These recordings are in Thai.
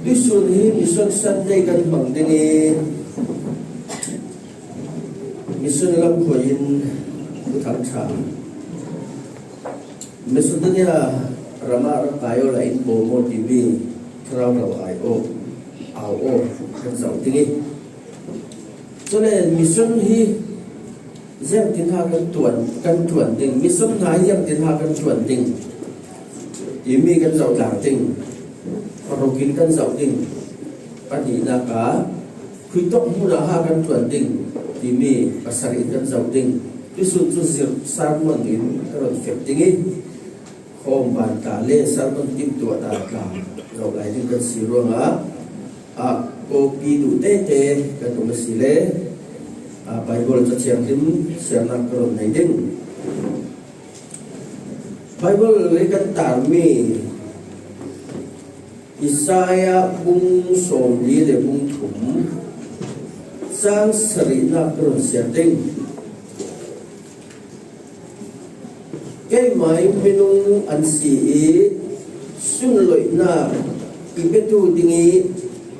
Mission hi mission Sunday kan bang dingi mission lam khoin ku thang tha mission dunia rama kayo la in bo tv trao rao ai o ao o kan zau dingi cho nên mission hi giang tin ha kan tuan ding mission hai giang tin ha kan tuan ding imi kan zau lang ding rokin kan zau ding pani na ka khuitok mu na ha kan tuan ding timi pasari kan zau ding tisun tu sarmon in karon fek dingi khom ban ta le sarmon tim tu ta ka ro lai ding kan siro nga a ko pi du te kan tu masile a bible cha chiang dim siana karon nei ding bible le kan tar mi Isaiah bung som li le bung thum sang sari na karon siang ding cái mai minung an si sun loi na ibetu dingi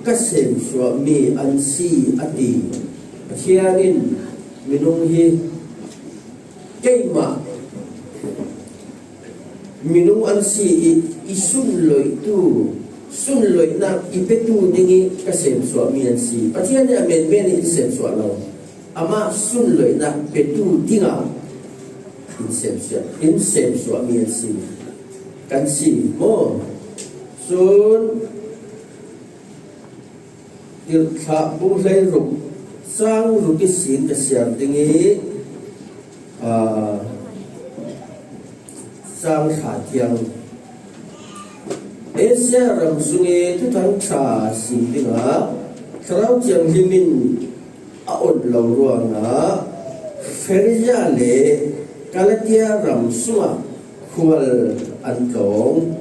kasem so mi an si ati khianin minung hi cái ma minung an si isun loi tu sun loi na ibetu dingi kasem so mi an si pathian ya men men in sem so lo ama sun loi na betu dinga in sem so mi an si kan si mo sun il kha bu lai ru sang ru ki sin ka siam dingi sang kha tiang ese ram sunge tu thang cha sim dinga khrau chiang himin a on lo ruanga feria le kalatia ram suwa khwal an tong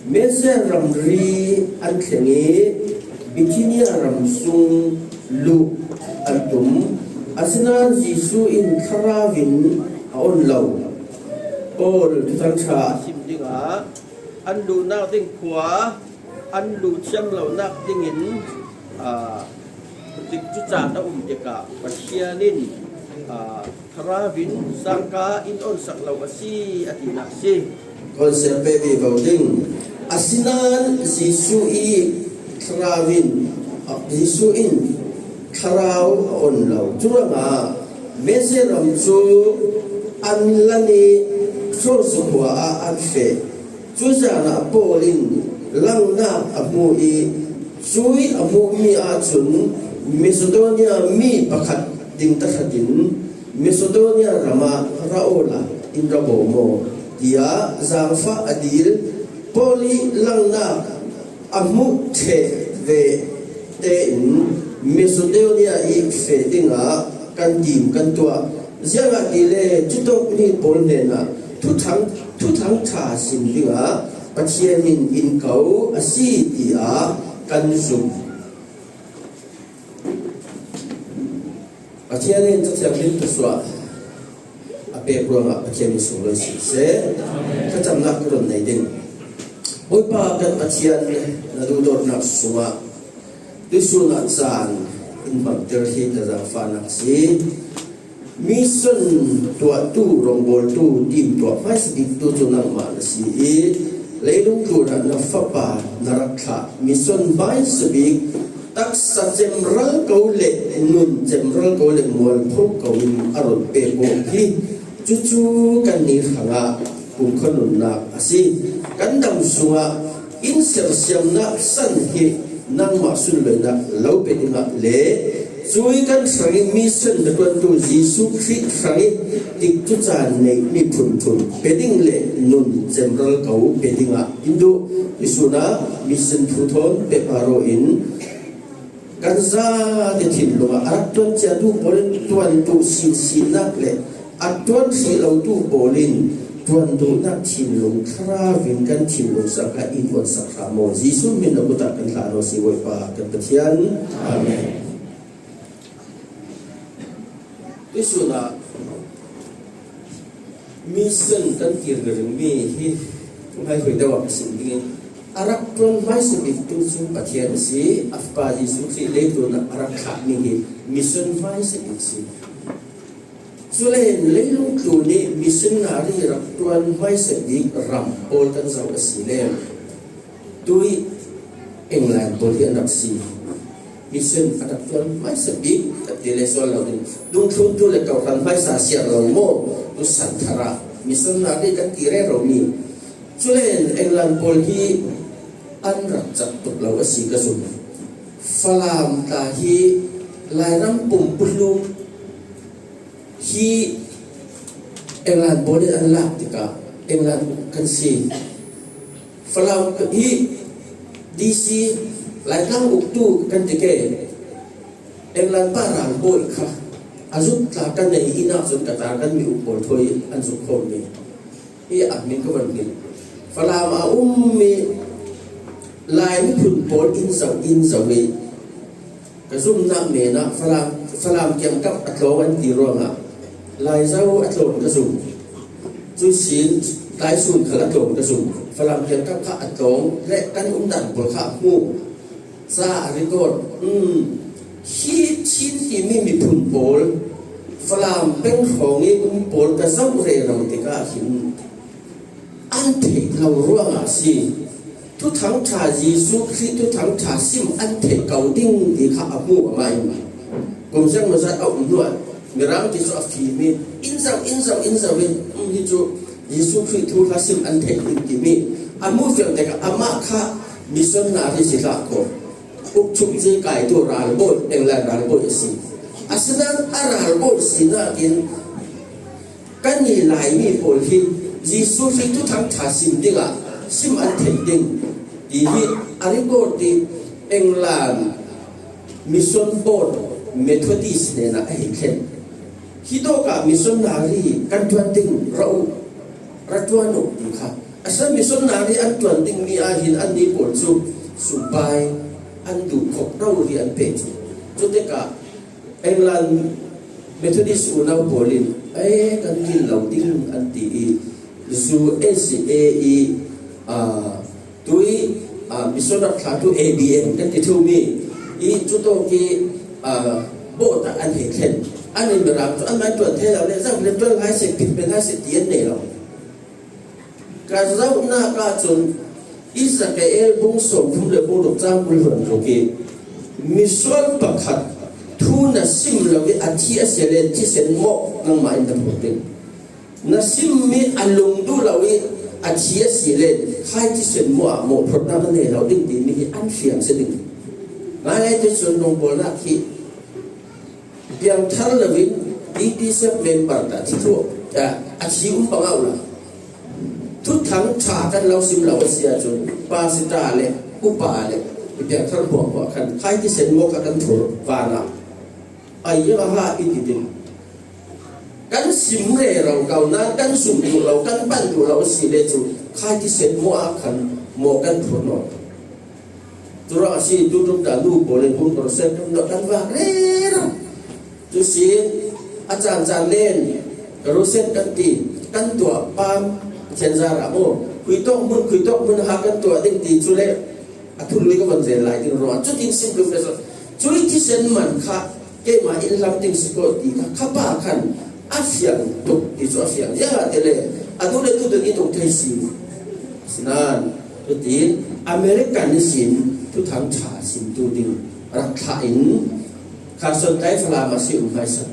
mese ram ri an thengi bikinia ram sung lu an tum asina jisu in kharavin a on lo ol tu thang cha sim dinga an du na ding khwa an du cham lo na ding in tik chu cha na ka pathianin Karavin sangka in on saklau asi atina si konsep baby voting asinan sisui karavin sisuin karau on lau turanga meseram chu anlani so suwa anfe chuzana polin langna amui sui amumi achun Macedonia mi pakhat ding takhatin Macedonia rama raola in rabomo dia zangfa adil poli langna amu the ve te in Macedonia i fe dinga kan dim kan tua zanga dile chutok ni polnena thu thang tha sim dinga pathianin in kau asi dia kan zum pathianin chắc chắn tuswa ape ruanga pathianin solo si se kacham nak ron nei ding oi pa kan pathian na du dor nak sunga tisuna chan in bang ter hi ta za fa nak si mission tua tu rong bol tu tim tua mai si tu tu nang ma si leilung tu na fa pa narakha mission bai sabi tak sa general ko le nun general ko le mol pho ko in arot pe bo hi chu chu kan ni khanga kum khanun na asi kan dam sunga in ser siam na san hi nang ma sul le na lo pe dinga le chui kan sangi mission de kon tu jisu christ sangi tik tu chan nei ni phun phun pe ding le nun general ko pe dinga indu isuna mission thu thon pe paro in kan za de thin lo a ton cha du polen tuan tu sin sin na le a ton si lo tu polin tuan tu na thin long khra vin kan thin lo sa ka in on sa kha mo jisu min lo ta kan la no si wai pa kan pathian amen isuna mission kan kir gering mi hi hai hoi da wa sin ding arak ton mai se bik tu su pathian si afpa jisu si le tu na arak kha ni hi mission mai se bik si Sulain lelung tu ni missionary rak tuan mai se bik ram ol kan zau asile tui England bol hian rak si mission adak tuan mai se bik tile so lo din dung thun tu le kau kan mai sa sia lo mo tu san thara missionary kan tire ro mi Sulain England bol hi an rak chak tuk lo asi ka sum falam ta hi lai ram pum pulum hi England bol an la tika England kan si falam hi DC lai lang uktu kan tike England parang bol kha azuk ta kan nei ina zun ka ta kan mi bol thoi an zu khom ni e admin ko ban ni falam a mi lai ni phun bol in zau ni ka zum na me na falam kiam kap atlo an ti ro nga lai zau atlo ka zum chu sin lai sun khala atlo ka zum falam kiam kap kha atlo le kan dan bol kha mu sa ri ko hi chin ti mi phun bol falam peng khong ni bol ka zau re ro ti ka hin an the lo ruanga si tu thang tha Jesu Christ tu thang tha sim an the kau ding di kha amu mai kum sang ma sa au nuan mirang ti so afi mi in zau hi chu Jesu Christ tu kha sim an the ti mi amu fel te ka ama kha mission na ri si la ko uk chuk ji kai tu ral bo England ral bo si asnan aral bo si na in kan ni lai mi pol hi Jesu Christ tu thang tha sim dinga sim an the ding di hi arigo di England mission board Methodist ne na ai khen hito ka missionary kan tuan ting rau ratuan no di kha asa missionary an tuan ting mi a hin an ni pol chu subai an du khok rau ri an pe chu te ka England Methodist unau polin ai kan kin lau ting an ti su SAE tui missionary thatu ABM kan ti thu mi i chu to ki bo ta an he khen an ni ram chu an mai tuan the la le zang le tuan hai se pit pen hai se tien ne lo ka zau na ka chun Israel bung som thum le bung dok chang pul hon ro ki mission pakhat thu na sim lo ki athi asele thi sen mo nang mai ta phutin na sim mi alung du lo wi athi asele khai thi sen mo phot na ne lo ding ti mi an fiang se ding ngai te chun nong bol na ki piang thal la wi DDC member ta thi tho ya athi pa ngau la tu thang tha kan lo sim lo sia chun pa si ta le ku pa le piang thal bo kan khai thi sen mo ka kan thur wa na ai ya ha i ti din kan sim re ro kau na kan sum tu lo kan ban tu lo si le chu khai thi sen mo a kan mo kan thur no tu ra si tu ta lu bo le hum ko se kan wa re ro tu si a chan len ro sen kan ti kan tua pam chen za ra mo kui tok mun ha kan tua ding ti chu le a thu lui ko ban zen lai ti ro chu tin sim lu จุยที่เซนมันค่ะเกี่ยมาอินลำติงสกอตตีค่ะข้าป้าขันอาเซียนตุกที่อาเซียนยังไงเลยอะดูเลยดูตัวนี้ตุกไทยสิสินันตัวตีอเมริกันสินทุกทางชาสินตัวดิ้งรักษาอินข้าสนใจฝรั่งมาสิไม่สัก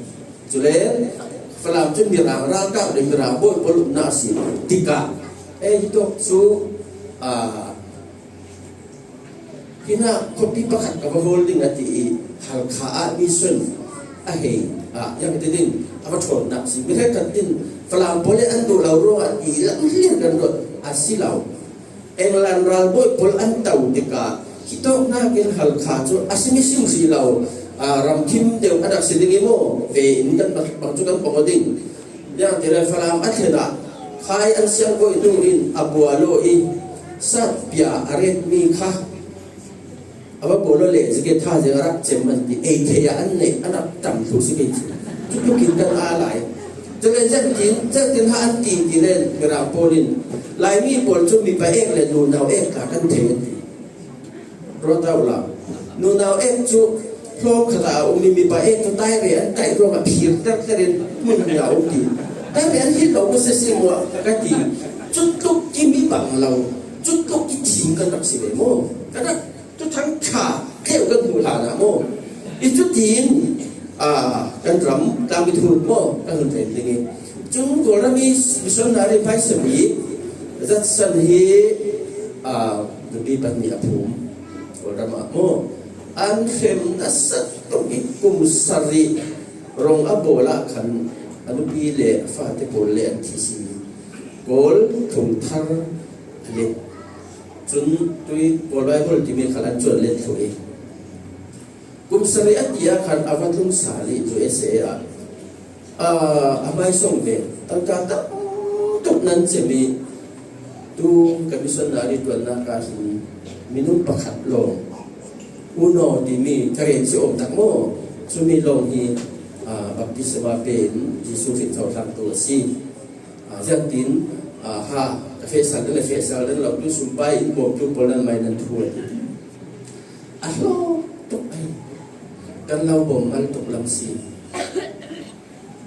จุเลยฝรั่งจะมีรางร่างก้าวมีรางบอยบอลน่าสิติกาitu su kina kopi pakat kapa holding ati hal khaa mission yang tidin apa thon nak si bire katin falam pole andu lauro ati lam hlir kan ro asilau englan ral boy pol antau tika kito na ken hal kha chu asimi sim silau ram kim deu adak sidingi mo ve in kan bangjukan pongoding yang tire falam athena khai an siang ko itu in abualo i satya aret mi kha aba bolo le zige tha je rak cheman di e theya an ne anak tam thu si ge chu kin kan a lai je le tin ha an ti ti le gra polin lai mi pol chu mi pa ek le nu nau ek ka kan the ro tau la nu nau ek chu plo kha u mi pa ek tu tai re an tai ro ma phir tak ren mun ya u tiแต่เป็นที่เราก็เสียหมดก็ดีจุดลุกที่มีบังเราจุดลุกที่ทิ้งกันตักสิเลยโม่ก็ได้จุดทั้งขาแค่กันหูหลานะโม่อีจุดทิ้งกันรำตามไปถูกโม่ก็เห็นเป็นยังไงจุดตัวเรามีมิชนารีไพศาลีจัดสันฮีดูดีปัญญาภูมิตัวเราโม่อันเฟมนัสตุกิกุมสรีรงอโบละขันอนุปีเล่ฟาเตโกเล่อันที่สี่โกลถุงทาร์เล่จนตุยโกลไว้โกลที่มีขลังจวนเล่ถุยกุมสรีอัตยาขันอวัตุงสาลีจุเอเซียอาไม่ส่งเวตั้งการตั้งตุกนั้นจะมีดูกับมิสนารีตัวนักการมีนุ่มประคัดลงอุโนดีมีทะเลสิอมตักโมสุมีลงฮีบัพติศมาเป็นยิสุฟิตเท่าทางตัวซียังดินฮะเฟสซัลและเฟสซัลนั้นเราดูสุไปบอกดูบอลนั้นไม่นั่นทั่วอัลโหลตุกไอกันเราบ่มมันตุกลำซี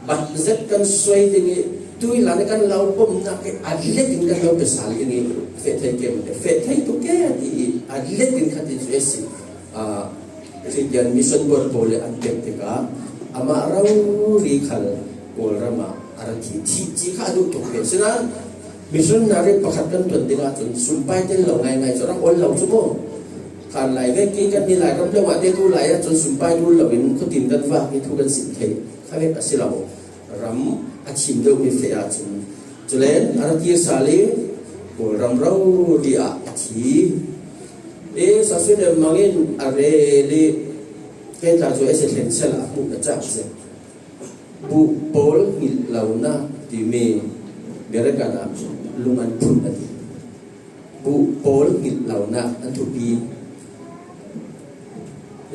บัดเจ็ดกันสวยอย่างนี้ตุยหลังกันเราบ่มนักอัดเล็กกันเราไปสาลอย่างนี้เฟสไทยเกมเฟสไทยตุกแก่ที่อัดเล็กกันขัดที่สวยสิที่ยันมิชชั่นบอลโบเลอันเก็บติกาอามาเรารีขัลโกลรามาอาร์ทีที่ข้าดูถูกเป็นฉะนั้นมิชชั่นนารีประคับกันตัวเดียวจนสุนไปเต้นเหล่าไงจนเราอ่อนเหล่าชั่วโมงการไหลเวกี้กันมีหลายรอบจังหวะเด็กดูไหลจนสุนไปดูเหล่าอินเขาติดกันว่ามีทุกกันสิ่งเทข้าเวกัสเรารำอาชิมเดิมมีเฟียจนจุเลนอาร์ทีสาลีโกลรำเราดีอาทีสักส่วนเดียวมังอินอะไรลีแค่การช่วยเสถียรเสละบุกจับเสบุปอลมิลาวนาที่มีเบรกันนะลุงอันพุ่นอันนี้บุปอลมิลาวนาอันทุบี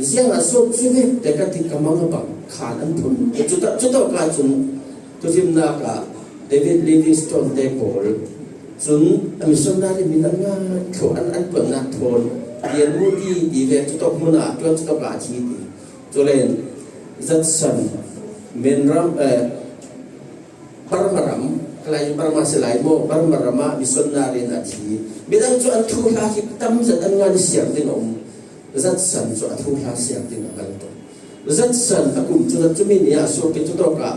เสียงอาสุช่วยแต่การที่กำลังบังขาดอันพุ่นจุดการจุนตัวทีมนักเดวิดลิวิงสโตนเดปอลจุนมิชชันนารีมีนักงานเขาอันเปิดนักทนเรียนรู้ที่ดีเวจุดมุนาจุดการชีดีจุเลนจัดสรรเมนรัมปรมารัมใครปรมาสลายโมปรมารามามิสนารีนาทีบิดังจุอันทุลาฮิตั้มจัดอันงานเสียงดินอมจัดสรรจุอันทุลาเสียงดินอันตัวจัดสรรอากุมจุดจุมินีอาสุกิจุดอกะ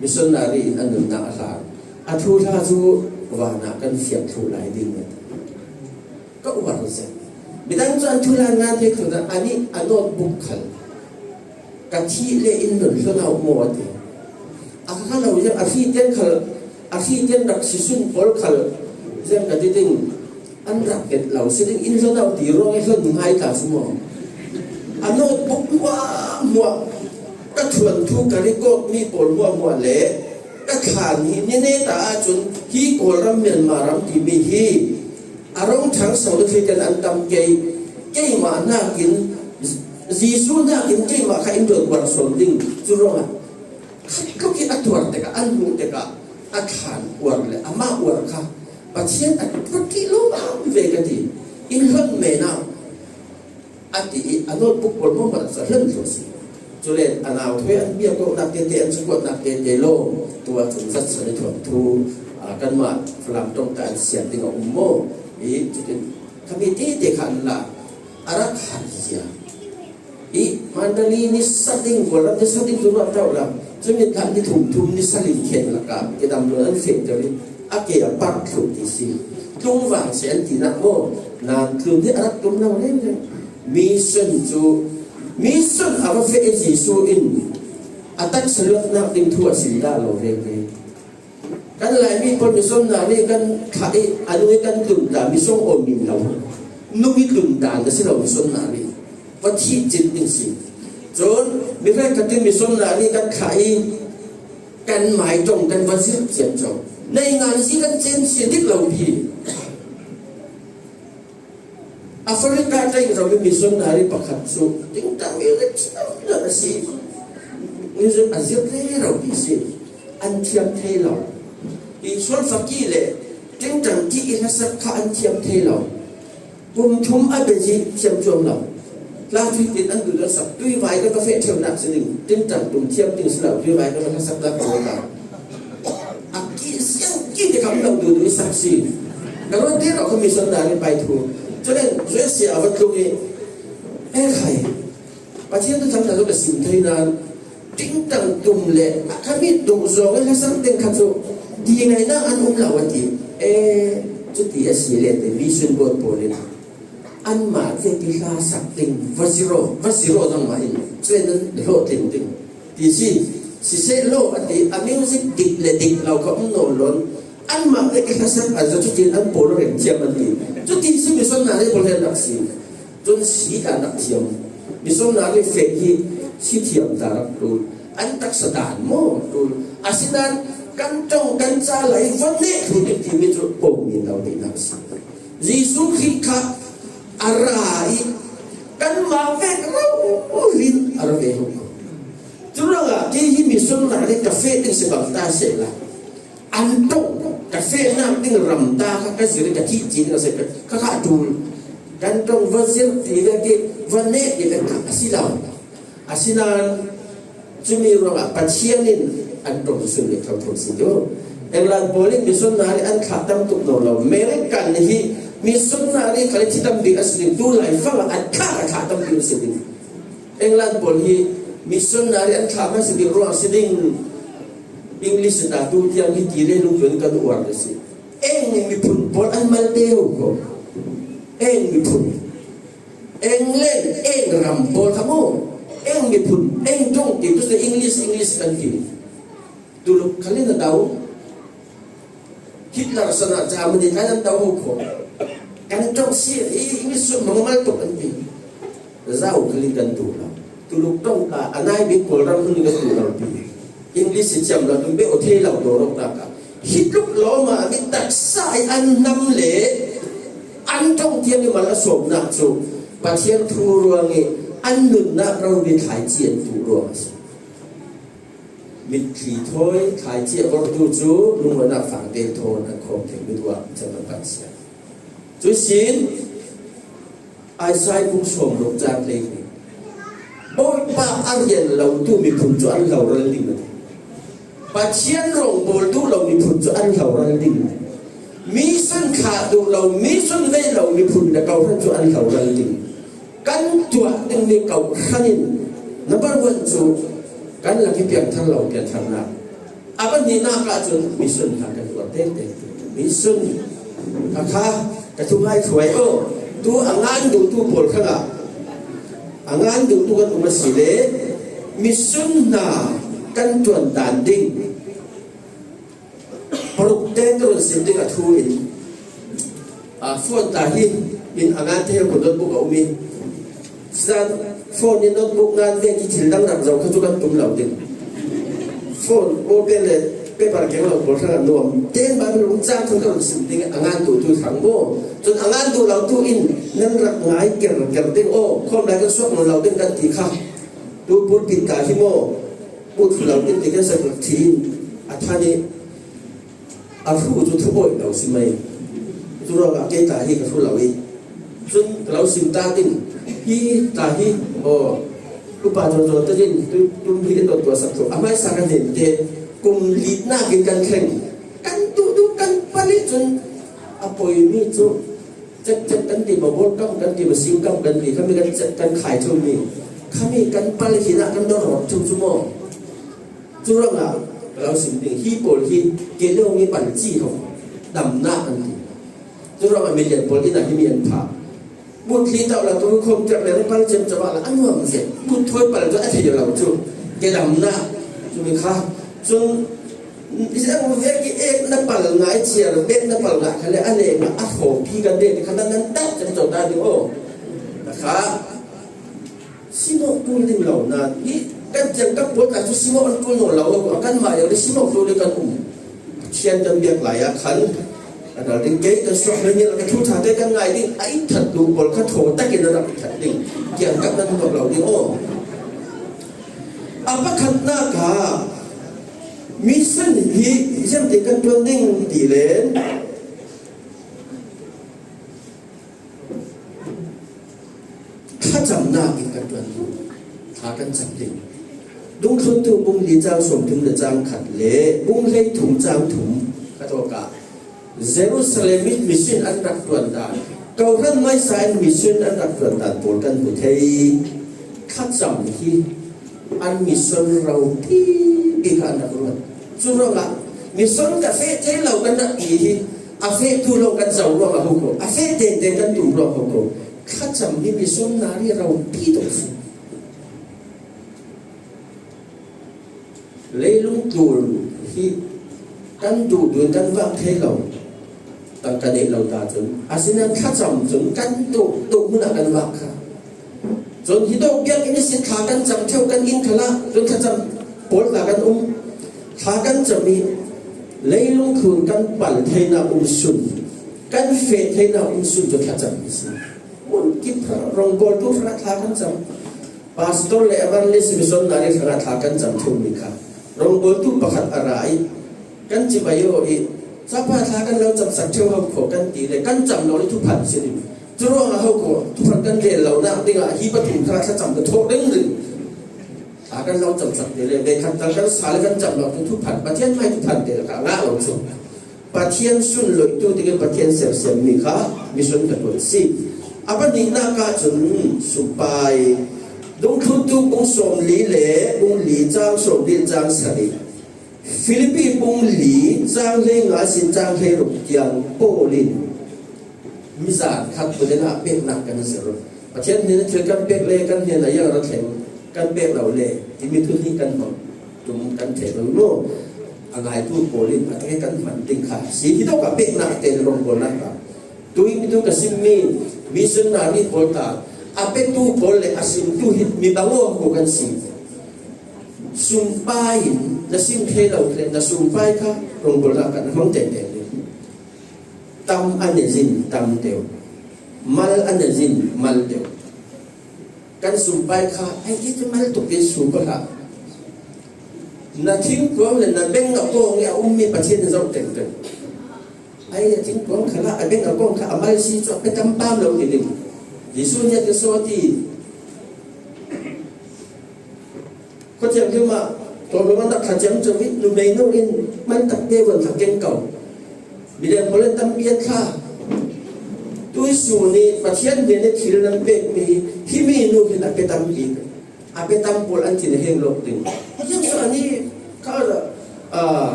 มิสนารีอันหนึ่งนาอาลาอันทุลาจูวานากันเสียงทุลายดินก็อุบัติเหตุบิดังจุอันทุลางานเด็กคนนั้นอันนี้อันโนบุคคลกะทิเลอินหนุนก็เราโมดเลยอาคาเราอย่างอาทิตย์เต็นขัลอาทิตย์เต็นรักสิสุนพอลขัลอย่างกะทิติงอันรักเก็ดเราสิ่งอินก็เราตีร้องให้คนง่ายกว่าสมองอันโน้ตบุกมัวก็ชวนทุกการิโกมีปนมัวเละก็ขาดหินเนตาจนฮีโกรัมเมียนมารำที่มีฮีอารมณ์ทั้งสองที่จะอันดำเกยมาหน้ากินจีซูน่ากินเกยมาใครอินโดนวันสนดิ่งจุรงอ่ะเขาคิดอัตวันแต่ก็อันหูแต่ก็อัฐานอวดเลยอามาอวดค่ะปัจเจียนอันพักกิโลมาเวกันทีอินเฮิร์เมน่า อันที่อันโน้นปุ๊บคนมั่งมันจะเล่นตัวสิจุเลนอันเอาเพื่อนเบี้ยก็นักเตะอันสกุลนักเตะโลตัวถึงสัตว์สนิทของทูกันมาฝรั่งต้องการเสียงติงอุโมอีจุดทำให้ที่เด็กขันละอารักหันเสียอีมันดาลีนิสัติงกว่าเราจะสัติงตัวเราเท่าละจะมีการที่ถูกทุ่มนิสัยเขียนละกันจะดำเนินเสร็จจะมีอาเกียปักถูกที่สิทุ่งวางเสียงที่นักโมนานคืนที่อารักตุ้มเราเล่นเลยมีส่วนจูมีส่วนอาเฟจิสูอินอาตักสลุกนักดิ้งทั่วสิลาเราเรียกเลยกันหลายมีคนมีส่วนนานี่กันขายอันนี้กันตุ่นตามีส่วนโอมินเรานุ่มตุ่นตาแต่สิเรามีส่วนนานี่ว่าที่จิตดิ้งสิจนมีแค่กันที่มีส่วนนานี่กันขายกันหมายตรงกันวันสิ้นเสียจบในงานที่กันเจนเสียดิบเราพี่แอฟริกาใจเราไม่มีส่วนนานี่ประคับสุดจึงทำให้เราเชื่อเราสิมีส่วนอาเซียนเราพี่สิอันเทียมเทเราอีส่วนฝักกี้เลยจึงจังที่อินสักขาอันเทียมเทเราปุ่มทุ่มอันเป็นที่เทียมจวงเราลาที่ติดอันดูดสับด้วยไว้ก็กาแฟเทียมหนักสิ่งจึงจังปุ่มเทียมติงสลับด้วยไว้ก็มันสักละตัวเราอักกี้เสียงกี้ที่คำเราดูด้วยสักสิ่งแต่ว่าที่เราก็มีส่วนนานี่ไปถูกจะได้ช่วยเสียวัตถุนี้ใครประเทศที่ทำแต่ก็เป็นสิ่งที่นานจึงจังตุ่มเลยข้ามีตุ่มโซ่ก็สังเต็งขัดโซ่ดีไงนะอันเราวันที่จุดที่สิ่งเล่นแต่วิสุนบทโพลินอันมาเรื่องที่ข้าสักเต็งวัชิโรต้องมาเองเช่นนั้นโลติงที่สิเซโลอันที่อันนี้มันสิดิกเลยดิกเราเขาโน่นล้นอันมาเรื่องที่ข้าสักอันจุดที่อันโพลเรื่องเทียมมันดีจุดที่สิ่งมีส่วนนั้นโพลเรื่องนักสิ่งจนสีการนักเทียมมีส่วนนั้นเฟกที่สีเทียมตารับรู้อันตักสดานโม่รู้อาศินันกันจงกันซาไหลวันนี้คือที่มีจุดโป่งมีเราในนักสิ่งยิสุขิกะอะไรกันมาเวกเราลินอะไรเวหุจุดนั้นที่มีส่วนนั้นในกาแฟที่สกัดตาเสร็จละอันโตกาแฟน้ำที่รำตาก็สิ่งที่ที่จีนเราเสร็จก็ขาดดูกันจงวันเสาร์ที่เวกวันนี้ที่เวกอาศิลาอาศินันจะมีเรื่องปัจจัยนี้อันตรงสุดเลยเขาทุกสิ่งอยู่เองหลังโพลิมีส่วนนั้นอันขาดตั้งตุกโนเราเมริกันนี่มีส่วนนั้นใครที่ทำดีก็สิ่งดูไหลฟังอันขาดตั้งดีสิ่งเองหลังโพลิมีส่วนนั้นอันขาดไม่สิ่งรวมสิ่งอังกฤษด่าดูที่อังกฤษที่เรียนรู้กันกันวันละสิเองมีผลบอลอันมันเดียวก็เองมีผลเองเล่นเองรำบอลทั้งหมดเองมีผลเองจงติดตัวอังกฤษกันกินดูลูกเขาเล่นดาวคิดลักษณะจามันดีกันดาวหัวกันจงเสียอังกฤษมันไม่ตกกันกินเจ้าเขาเล่นกันดูเราดูลูกต้องการอันไหนมีผลเราต้องเล่นกันดูเราดีอังกฤษจำเราต้องไปโอเทเราโดนเราตากคิดลูกล้อมาไม่ตัดสายอันนำเละอันจงเทียนนี่มันละสมนักสุประเทศทูรวงนี่อันหนึ่งนะเราไปขายเจียนทูรวงมิตรขี่ถ้อยขายเจียนก็ดูจูลุงวันน่ะฝั่งเดนโทนะคงถึงมิตรว่าจะมาปันเสียจุดสินไอ้สายผู้ชมลงจากเลงโอ้ยป้าอาเรียนเราตู้มีผลจวนเราเรื่องดิ่งปัจเจียนลงโบลตู้เรามีผลจวนเราเรื่องดิ่งมีส่วนขาดดูเรามีส่วนได้เรามีผลแต่เราท่านจวนเราเรื่องดิ่งกันตัวเองในเก่าขันินนับวันจูกันหลักที่เปลี่ยนทั้งเราเปลี่ยนทั้งนั้นอาบันนี้น่ากระจุนมีส่วนขาดกันตัวเต้นมีส่วนข้ากระทุ่มให้ถวยโอ้ตัวงานดูตัวผลข้างงานดูตัวกันตัวมาสีเล่มีส่วนน่ากันจวนด่านดิ่งปลุกเต้นตัวสิ่งที่กระทุ่มฝนตาหินอินงานที่เราคนนั้นบุกเอามีสันฝนนี่น้องบุกงานเรื่องที่ถึงดังดังเราเขาจุกันตุ่มเหล่าดิ่งฝนโอเป็นเลยเป็นปากแก้วเราบอกทางนวมเต้นมาเป็นลุงจ้างทุกคนสิ่งที่งานตัวตัวถังโม่จนงานตัวเราตัวอินนั่นรักง่ายเกี่ยวกับดิ่งโอ้ข้อมไรก็สวดเราดิ่งกันตีข้าดูพูดปิดตาที่โม่พูดเราดิ่งตีกันสักทีอัฐานี้อาฟูจุดทุบบ่อยเราสิไม่จุดเราเกตาที่กับทุเราอีจนเราสิมตาดิ่ง hi ta hi o ku pa jo ta jin tu hi to sak to amai sa kan den te kum li na kin kan khleng kan tu kan pali chun apoi mi chuจัดกันตีมาบดกันตีมาซิวกันตีเขามีกันจัดกันขายช่วงนี้เขามีกันปาลิขินะกันดอร์ชุ่มชุ่มอ่ะจุดละเราสิ่งหนึ่งฮีโปลฮีเกลียวมีปั่นจี้เขาดำหน้ากันทีจุดละมีเหรียญโปลที่ไหนที่มีอันผ่าบุตรที่เต่าเราตัวคมจะเป็นปั่นเจมจะว่าละอันว่ามันเสียบุตรถอยปั่นจะอะไรอยู่เราจุดเกดำหน้าจุดมีค่าจนที่จะเอาเรื่องที่นับปั่นง่ายเชียร์เบ็ดนับปั่นง่ายเขาเลยอะไรมาอัดหัวพี่กันเด็กขนาดนั้นตัดจะจบได้ดูโอ้นะครับสิโมกุลดิมเหล่านั้นนี่กันจังกับปวดแต่ทุสิโมอันกุลของเรากันมาอย่างนี้สิโมตัวเดียวกันเชียร์จำเบียกหลายขันอันนั้นดิ้งเก๋กันสอบเลยเนี่ยเราทุกทางได้กันง่ายดิ้งไอ้ถัดดูบอลขัดโถตั้งกินระดับถัดดิ้งเกี่ยงกับนั้นของเราดิ้งโอ้apa khatna ka mission hi jam te kan training ti len kha jam na ki kan tran tha kan cham ding dung khun tu bung li jang som thum de jang khat le bung lei thum jang thum ka to ka Jerusalem mission an rak tuan da kau ran mai sai mission an rak tuan da pol kan bu thei kha jam hi an mission rau ti bi kan na ruan chu ro la mission ka fe te lo kan na i hi a fe tu lo kan zau ro ma hu ko a fe te kan tu ro hu ko kha cham ni mission na ri rau ti to si le lung tu hi kan tu du kan va the lo tang ka de lo ta chun asinan kha cham chun kan tu mu na kan va khaจนฮิโดเบียกินิสิขากันจำเท่ากันอินขละจนถ้าจำปวดหลักกันขากันจะมีเลยลงคืนกันปั่นเทนาสุนกันเฟดเทนาสุนจนถ้าจำมิสิมันกิพระรองบอลทุกพระขากันจำพาสตอร์เลเอวันลิสมิซอนนารีพระขากันจำทุนมิค่ะรองบอลทุกประคัดอะไรกันจิบายโออีสัพพะขากันเราจำสักเท่าเขาขอกันตีเลยกันจำเราได้ทุกผ่านสิจุดว่าเขาก็ทุกคนกันเรียนเราเนี่ยที่ว่าฮีปฐุมราชจำกันทุกเรื่องหนึ่งหากันเราจำสักเดียวเลยในขั้นตอนการสารกันจำเราทุกผ่านประเทศไม่ทุกผ่านเดียวกันละเราชมประเทศสุนลอยตัวที่เป็นประเทศเสียมีค่ะมีส่วนกันตัวสิอาบัตินักการจนสุไปดงทุตุบงสมลีเล่บงลีจางสมลีจางสลีฟิลิปปินส์บงลีจางเฮงอาสินจางเฮรุกยังโปลินมิสานขัดประเด็นเป็กหนักกันเสียรประเทศนี้เชื่อกันเป็กเล่กันเฮียนอะไรอย่างเราแข่งกันเป็กเราเล่ที่มีทุนที่กันหมดจุ่มกันเถอะเราโน่อะไรตู้โปลินอะไรกันมันติงขาสีที่ต้องกับเป็กหนักเต็มลงบนนั้นครับตัวนี้ต้องกับซิมมีสุนารีโพตาอาเป็กตู้โปลเลยอาซิมตู้หิมีบางโลกกันสิซุ่มป้ายและซิมเทเราเลยและซุ่มป้ายค่ะลงบนนั้นกันห้องเต็มตำอันเนจินตำเดียวมัลอันเนจินมัลเดียวกันสุ่มไปค่ะไอ้ที่จะมัลตุกิสุ่มก็ค่ะนาทิ้งกวางเลยนาเบ่งกับกวางเนี่ยมีประเทศเราเต็มกันไอ้ทิ้งกวางค่ะไอ้เบ่งกับกวางค่ะมาเลเซียจะไปทำตามเราทีนึงยิสุเนี่ยจะสวัสดีก็จะคือว่าตัวเรานักขัดจำจะวิทย์นุ่มในนู่นมันตัดเบี้ยบนถังเก่งเก่าบิดาพลันตั้มเบียดค่ะตัวสูนี่ประเทศเดียนที่เราเป็กมีที่มีนู่นคือนักเป็ดตั้มอีกอาเป็ดตั้มพลันที่ในเฮงโลกดึงยังส่วนนี้เขา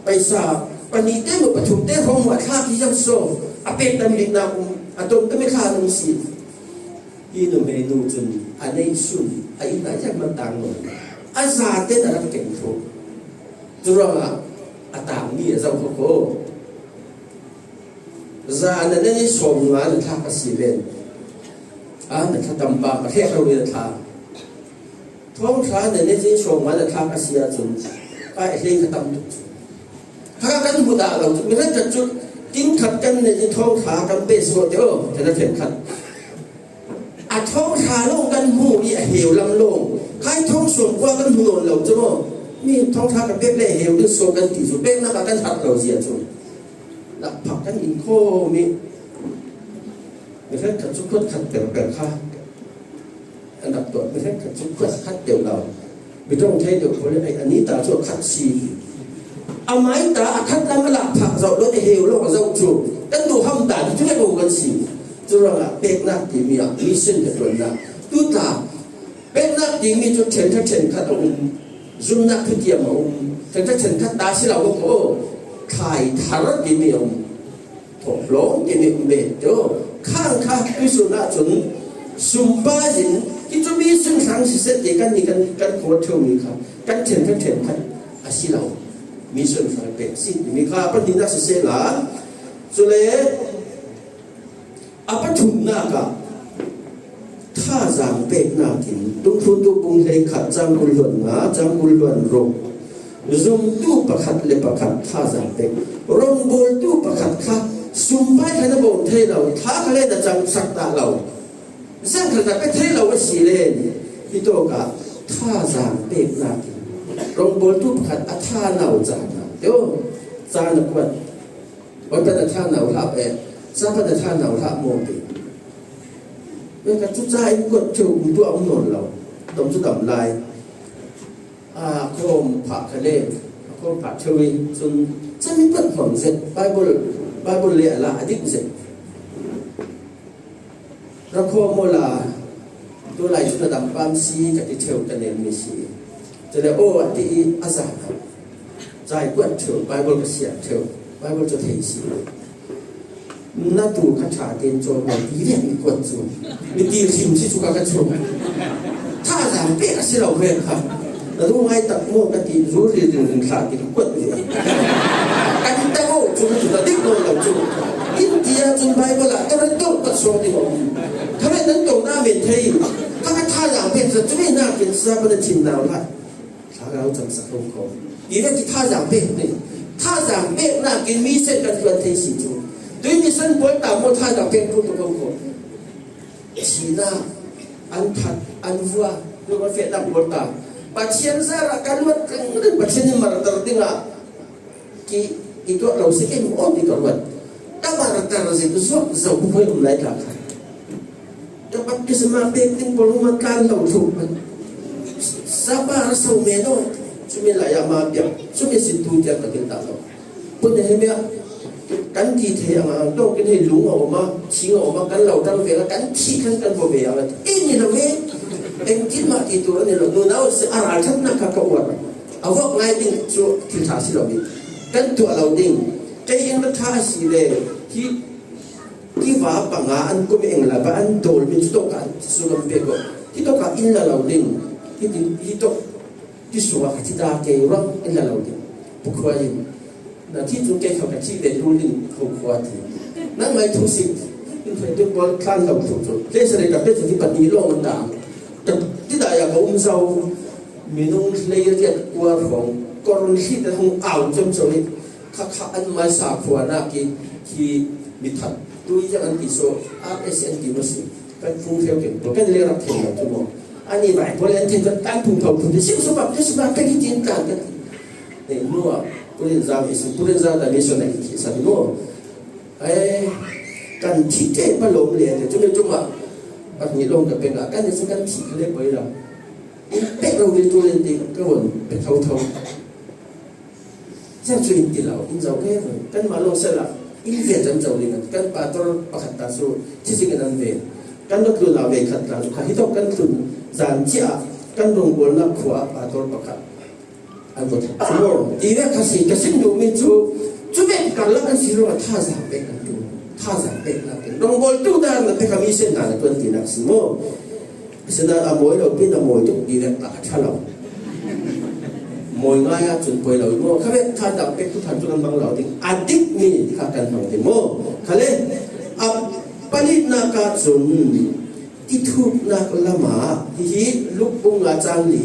ไปสาปนิเต้มาประชุมเต้ของหัวข้าที่ยังโซ่อาเป็ดตั้มอีกนะอาตมก็ไม่ฆ่าหนุ่มสิอีหนุ่มเมนูจนอันนี้สุนไอ้ไหนจะมันต่างหน่อยอาซาเต้นอะไรเก่งทุกจุดว่าอาต่างนี่เราโคซาอันนั้นนี่ส่งมาในทางภาษีเป็นในทางตำบาประเทศเราเรียนทางท้องฟ้าในนี้ที่ส่งมาในทางภาษีจนไอ้เรื่องขตำถ้ากันบุตรเราไม่ได้จะจุดจิ้งขัดกันในท้องฟ้ากันเป็นส่วนเดียวแต่ละเข็มขัดท้องฟ้าโล่งกันหูอีเหวลำโล่งใครท้องส่วนกว่ากันหูโหนเราจะมั้งมีท้องฟ้ากันเป็นเล่เหวดึงโซกันตีสุดเป็นนักกันทัดเราเสียจนหลักผักกันอินโคมีไม่ใช่ขัดชุกขัดเปลี่ยนข้า อันดับตัวไม่ใช่ขัดชุดคัดเดี่ยวเราไม่ต้องใช้เดี่ยวคนไอ้อันนี้ตาช่วยคัดซีเอาไม้ตาคัดน้ำมันหลักผักเราด้วยเฮลแล้วก็เราจูกันดูห้ามตาที่ช่วยดูกันสิจุดละเป็กนักที่มีเส้นเดือดนะดูตาเป็กนักที่มีจุดเฉินคัดจุดนักที่เกี่ยวมาเฉินคัดตาที่เราก็ขายทาร์ดที่มีถกล้มที่มีเบ็ดเจ้าข้างพิสูจน์นะจนสุมบ้าจินที่จะมีซึ่งทางสิเสด็จกันนี่กันโคตรเท่านี้ครับกันเฉินคัดอาศิเรามีส่วนฝั่งเป็ดสิมีข้าปฏินักเสลาสุเลอาปัจุนากะท่าจางเป็ดนาทินตุกทุนตุกุงเลยขัดจางกุลวนงาจางกุลวนรงซุมตู้ประคัดเลประคัดท่าจางเป็ดรงโบลตู้ประคัดข้าซุมไปขันโบลเทเราท่าเขาเล่นจังสักตาเราเส้นขันไปเทเราว่าสีเล่นที่โตกะท่าจางเป็ดนาทินรงโบลตู้ประคัดอัฐาเหนาจางเดี๋ยวจางนักวันวันเป็นอัฐาเหนาทับซาพันธะเราละโมติเมื่อการจุดใจกดถูกตัวองค์นนเราตรงจุดดำลายโคมผักทะเลโคมผักชวีจนจะมีเปิดผลเสร็จไบเบิลเลียละอดีตเสร็จเราโคมโมลาตัวไหลจุดดำปามซีกับที่เทวกันเนมีซีจะได้โอ้ที่อาสาใจกดถูกไบเบิลก็เสียเทวไบเบิลจะเทซีน่าดูขัดฉาเตียนโจมดีเรียกมีกวนจูมีตีหิมที่สุกากระชุมถ้าสามเป๊ะสิเราเรียนครับแล้วรู้ไงตักโม่กันตีรู้เรื่องขาตีกวนอยู่กันแต่โม่จุดติ๊กโดนเราจุดอินเดียจนไปก็ละก็เลยต้องกระทรวงที่บอกถ้าไม่นั้นตรงหน้าเมนเทยถ้าถ้าอย่างเป๊ะจะไม่น่าเป็นซาบันชินนาวละถ้าเราจำสักคำเขาดีว่าที่ถ้าอย่างเป๊ะนี่ถ้าอย่างเป๊ะน่ากินมีเส้นกันกวนเทยสิจู对你生活打磨他的变故的功课，其那安抚啊，如果非常不大，把钱啥了，干嘛跟把钱你买到的啊，itu老是给我的个问，当然当然是不说，是不会我们来打开，dapat di semakin volume kan lalu tu, sabar seumur tu, cuma layak mabiak, cuma situ dia kita tahu, pun diaกันที่เทียงต้องกันให้ลุงออกมาชิงออกมากันเราตั้งเวลากันที่กันบ่เบียอะไรนี่เราเองคิดมาที่ตัวนี่เราดูแล้วสิอะไรทั้งนั้นก็กวดเอาพวกนายดิ้งจู่ที่ท่าสิเราดิ้งกันตัวเราดิ้งใจเองก็ท่าสิเลยที่ว่าปังอันก็ไม่เองละบ้านโดนมีจุดกันสุดลำเบกที่ต้องการอินละเราดิ้งที่ต้องที่สุวรรณที่ตาเกย์ร้องอินละเราดิ้งบุคคลที่จุดเกี่ยวกับที่เด็กรู้ดิ้งเขาขวดนั่นหมายถึงสิ่งที่บอลคลานเราถูกจุดเรื่องอะไรกับเรื่องที่ปฏิโลกมันด่างแต่ที่ได้อย่างผมเรามีน้องเลยเรียกว่าของกรณีที่ต้องเอาจำสวยข้าอันมาสาขวานักที่มิถัดตัวอย่างอันที่โซ่ RSN ที่มันสิเป็นฟูเฟลเก่งตัวกันเรียกรับเทนตัวมันอันนี้ไปพอเรียนเทนจะตั้งภูมิเขาภูมิสิ่งสมบัติที่สมบัติเป็นที่จริงกันเนี่ยนัวผู้เรียนเราเป็นผู้เรียนเราแต่ไม่สนใจที่สันนัวการที่เจ็บมาลงเรียนจะไม่จุ่มอ่ะปัจจุบันกับเป็นการที่สังกัดที่เรียกไปแล้วเป็ดเราเรียนตัวเรียนดีก็วนเป็นเท่าเจ้าช่วยดีเราอินเจ้าแค่กันมาลงเสร็จละอินเวียนจำเจ้าดีกันกันปาตัวประคัตตาสู้ที่สิ่งนั้นเวียนกันก็คือเราเวียนขัดตาสุขที่ต้องกันคือจานเจ้ากันลงบนนักขวาปาตัวประคัตอันตัวสมองดีแรกข้าศึกก็สิ่งดูมิจูจุดเด่นกันแล้วกันสิ่งว่าท่าสามเป็นกันดูท่าสามเป็นกันลงบนตู้ด้านนั้นเป็นคำมีเส้นหนาตัวที่นักสมองเสนาอโมยเราเป็นอโมยทุกดีแรกตัดชะลอโมยง่ายจนป่วยเราโม่เขาเป็นท่าดับเป็นทุกท่านจุกันบางเราดิ้งอดีตมีข้ากันบางที่โม่เขาเลยปนิดนักจนที่ทุกนักละมาที่ลุกบุงอาจารย์ลี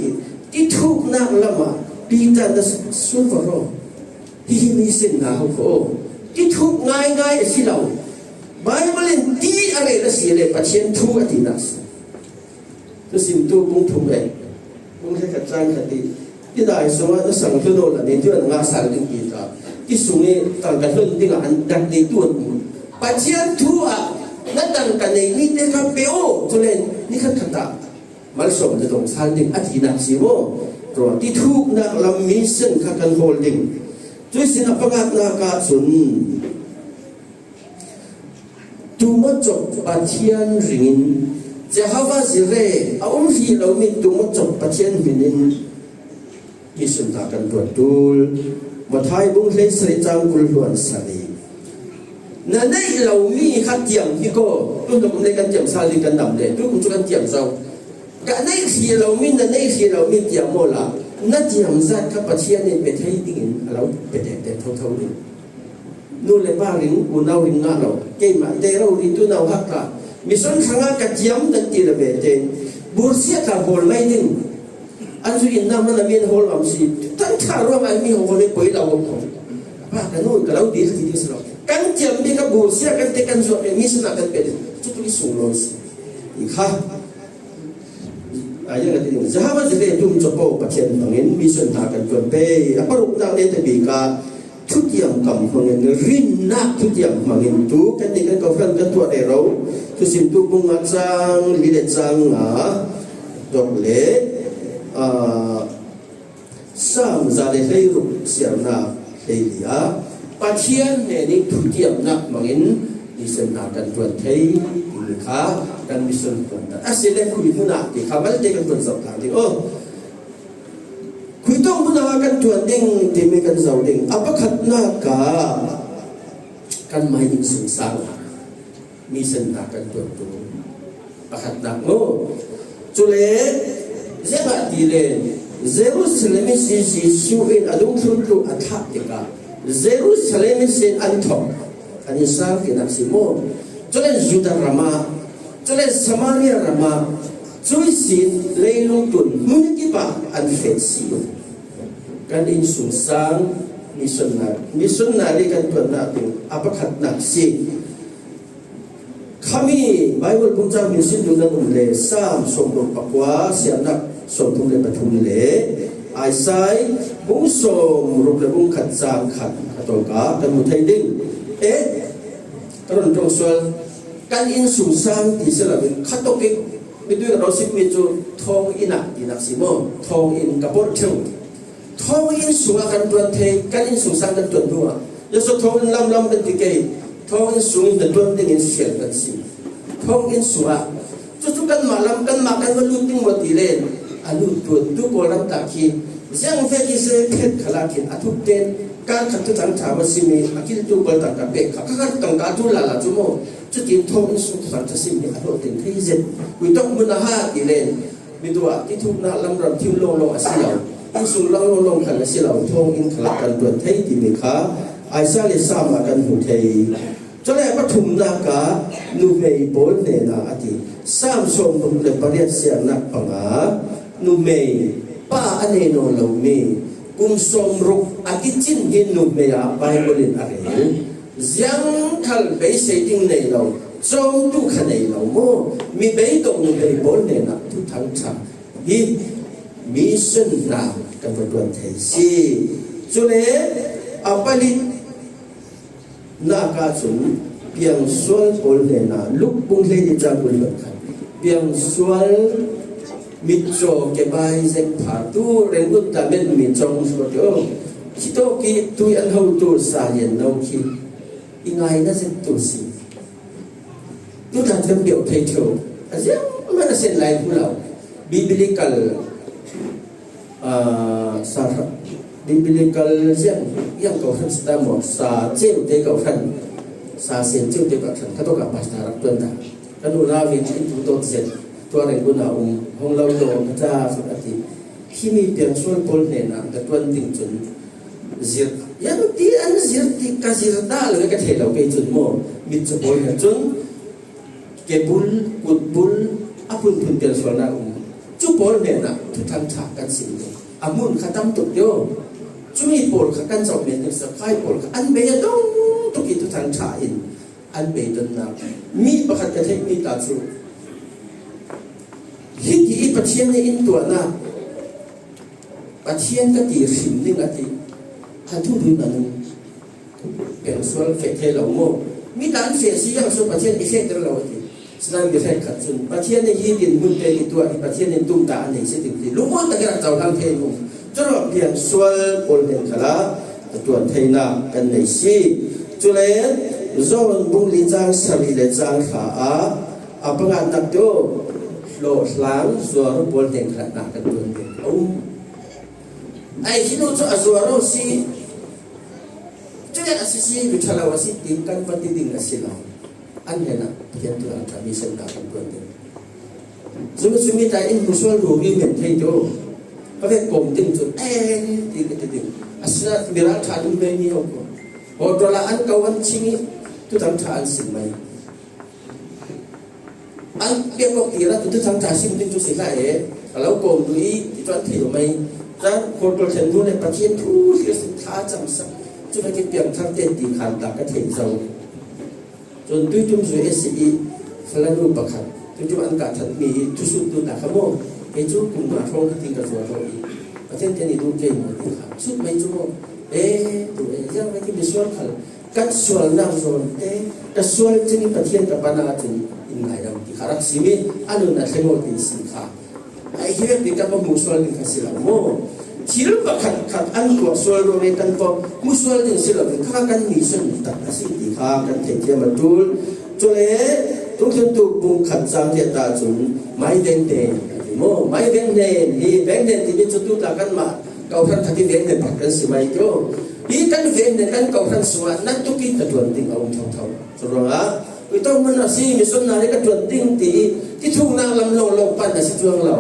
ที่ทุกนักละมาปีจันทร์สุวรรณที่มีเส้นหนาโคที่ทุกง่ายสิเราไบเบิลที่อะไรละสิเลยปัจเจนทุกอดีตนักตัวสิ่งตัวบุ้งทุ่มเองบุ้งให้กระจายคดีที่ได้สมัยนั้นสั่งที่โน่นนี่ที่งาสารดิ้งกีตาที่สุนีต่างกันเรื่องดิ้งอันดักในตัวปัจเจนทุกนั่นต่างกันในนี่เด็กครับเปโอตัวเล่นนี่ขัดขัดตา มันสมจะต้องสร้างดิ่งอธินักสิโมตัวที่ทุกนักลำมิสันขักันโฮลดิ่งจุดสินอภังนักการสุนตัวมัดจบปะเทียนริงจะหาว่าสิเร่เอาที่เรามีตัวมัดจบปะเทียนมินินมิสันตากันตัวตูลมาไทยบุ้งเล่นใส่จังกุลล้วนสาลีนั่นในเรามีขัดเยี่ยมที่ก็ตัวเราในการเยี่ยมสาลีกันดำเลยตัวคุณจะกันเยี่ยมเรากันในที่เรามีนั่นในที่เรามีเยี่ยมโมละนั่นเยี่ยมจัดกับปะเทียนนี่เป็นให้ดิ่งเราเป็นแต่เท่านี้นู่นเลยบ้าริงอุณาวิงงาเราเกี่ยมาเดี๋ยวเราดิตัวเราฮักละมิสันข้างกับเยี่ยมนั่นที่เราเป็นเจนบุษยกับโฮลไม่ดิ่งอันสุดอินน้ำมันมีโฮลอัมซีตั้งท่ารวมมีโฮลเลยปุ๋ยเราของว่ากันนู่นกับเราดีที่ดีสุดกันเจียมมีกับบุษยกันเตกันส่วนมีสนากันเป็นจุดที่สูงลงสิอีกค่ะอายังกันที่จะหาว่าจะเรียนยุ่งจะโป้ประเทศต่างเงินมีส่วนต่างกันจนไปอัปรุณาเนตบีกาทุกอย่างกำมังเงินรินนักทุกอย่างมังเงินทุกกันที่กันก็ฟังกันตัวเดียวทุกสิ่งทุกมุงจังลิเลจังดอกเล่สามจานให้รูปเสียงนักให้เลียปัจเจียนเนี่ยทุกอย่างนักมังเงินมีส่วนต่างกันตัวไทยมีค่ากันมีส่วนต่างกันอาศัยเล่นคุยมุนักที่ข้ามันเด็กกันตัวสับต่างที่คุยต้องมุนักกันตัวดิ่งที่มีกันเสาดิ่งอัปขัดหน้ากากันไม่ยิงสื่อสารมีส่วนต่างกันตัวประขัดหนักโง่จุเลเจ้าดีเลยเยรูซาเล็มสิสูอินอดุงทุนตุอัฐะติกาเยรูซาเล็มสิอันทออันนี้สร้างที่นักสิโมจุเลยูดารามาจุเลสมาเรียรามาจุยสินเลลุงตุนมุนิกิปะอันเฟสิโอกันอินสุสางมิสุนนาลีกันตัวนักดูอัปขัดนักสิขมีไบเบิลพุทธเจ้ามีสิ่งดูนั่นเลยสามสมบูรณ์ปักว่าเสียนักสมบูรณ์เลยปฐุมเลยไอ้ไซบุ้งสมรูปเลยบุ้งขัดจางขัดตัวกาแต่มุทัยดิ้งตอนตรงส่วนการอินสุสางที่สลับขัดตัวกิไปด้วยเราสิมีจุดทองอินักสิโมทองอินกับปนเทวทองอินสุอากันตัวเทการอินสุสางกันตัวนัวยศทองลำเป็นติเกยทองอินสุกันตัวดิ่งเสียกันสิทองอินสุอาจุดกันมาลำกันมากันวันรุ่งดิ่งวันที่เล่นอันรุ่งตัวทุกคนลำตาคียังเวทีเสพเพชรขลาคินอาทุกเดนการขัดทุกทางชาวสิมีอากิลทุกคนต่างกันเบกขัดต่างกันทุลาลาจุโมจุดที่ทองอินสุทางจะสิมีอาทุกเดนที่เจ็ดวิต้องมุนาฮาที่เล่นมีตัวที่ทุกนาลำรำที่ลงอาศัยอินสุลงกันอาศัยทองอินขลากันตัวไทยที่มีค่าไอซาเลสามากันหุ่นไทยจะเรียกว่าทุ่มนากานูเมย์โบนเนนาอธิสามสมบุญเลยปริยัติเสียนักปังอานูเมย์ป้าอันเนโนเรามีกุมสมรุกอธิจินหินนูเมย์ไปบริณอะไรยังขันไปเสดิงในเราจงทุกขันในเราโมมีไปตรงนูเมย์โบนเนนาทุกทางชาฮิมีสุนนะกันตัวไทยสิจุเลอาปลินาคาสุนเพียงส่วนโอเลนาลุกบุงเลดิจาบุลบันขันเพียงส่วนมิโจเก็บใบเซ็กผาตูเร่งกุตาเมนมิจงสวดโอคิโตกิตุยันเฮาตูสาเย็นเอาคิอีไงน่าเซ็กตูสิตุทันเทมเดียวเทโชอาเซียมันเซ็นไลน์พวกเราบิบลิกัลสาระbiblical yang kau kan sedang mau sa cil de kau kan sa sen cil de kau kan kau tak pas darab tuan dah kan ulah itu tu jet tuan yang guna hong lau lo kita seperti kimi piang suan pol nena dan tuan ting cun zir yang dia zir ti kasir dah le kat helau ke cun mo mit sepol cun kebul kutbul apun pun piang suan na cu pol nena tu tang tak kan sini amun khatam tuk yoจุยปวดขักันสอบเมียนสะพายปวดอันเบียต้องตุกิตุทางชาอินอันเบียดนับมีประคัตกระเทมีตาสูฮิตอีปัจเจียนในอินตัวน่ะปัจเจียนก็ตีริมนิ่งอติฮันทุดุนันเป็นส่วนเฟกเทเราโมมีการเสียสีอย่างส่วนปัจเจียนอีเฟกเตอร์เราอติ ฉะนั้นก็แค่ขัดจุนประเทศในยี่ดินมุ่งไปตัวประเทศในตุ้มตาในสิ่งที่รู้ว่าแต่กระเจ้าทางเทนุจะรอเพียงส่วนโอนเห็นขละตัวไทยนากันในซีจุเลนโซนบุงลีจางสลีเลจางขาอาปังอันตักโตโลหลังส่วนโอนเห็นขละนากันตัวเองไอ้ที่นู้นจะส่วนเราซีจะได้อาศัยวิชาเราสิดิ้งกันปฏิดิ้งอาศัยเราอันนี้นะเพียงตัวอันทำมีเส้นทางกันตัวเองสมมติแต่อินผู้ส่วนรู้มีเหมือนไทยโจก็เป็นกลมติ้งจุดดิ้งอาศัยมีราคาดูไม่มีองค์พอตัวละอันเก่าอันชิงทุกทางทางสิ่งใหม่อันเกี่ยวกับที่เราทุกทางทางสิ่งที่จุดสิ่งไหนเรากลมดูอีที่ตัวที่เราไม่แต่คนประเทศนู้นในประเทศทุกที่สินค้าจำสักจุดที่เปลี่ยนทางเดินดีขันตากระเทียมเราจนตุ้ยจุ่มสู่SCEสลันรูปประคันตุ้ยจุ่มอันกัดทันมีทุสุดตุนขโมยไอ้จุ่มกุมมาทองที่กระทรวงเราอีกประเทศนี้ดูเก่งหมดเลยครับสุดไม่จุ่มตัวยังไม่ที่มีส่วนขันกัดส่วนน้ำส่วนกัดส่วนที่มีประเทศกับปนาถึงอินไหนเราที่ขารักสิมีอันนั้นนะเทโมที่สินค้าไอ้ที่เด็กกับมุสลิมกันสิละโมที่เราบักขัดอันตัวส่วนเราในกันพอมุสลิมสิละเป็นข้ากันมีส่วนตัดสินที่ข้ากันเทียมมาดูจนทุกคนถูกบุกขัดสังเกตตาจนไม่เด่นโมไม่เด่นนี่แบงเด่นที่มีจุดต่างกันมาเก่าท่านที่เด่นปักกันสิไม่โจ้นี่กันเด่นกันเก่าท่านสวรรค์นั่นทุกที่ตะวันติ้งเอาเท่าสุดละวิตองมันน่ะสิมีส่วนนั้นก็ตะวันติ้งที่ทุ่งนาลำโลงปั่นน่ะสิจวงเรา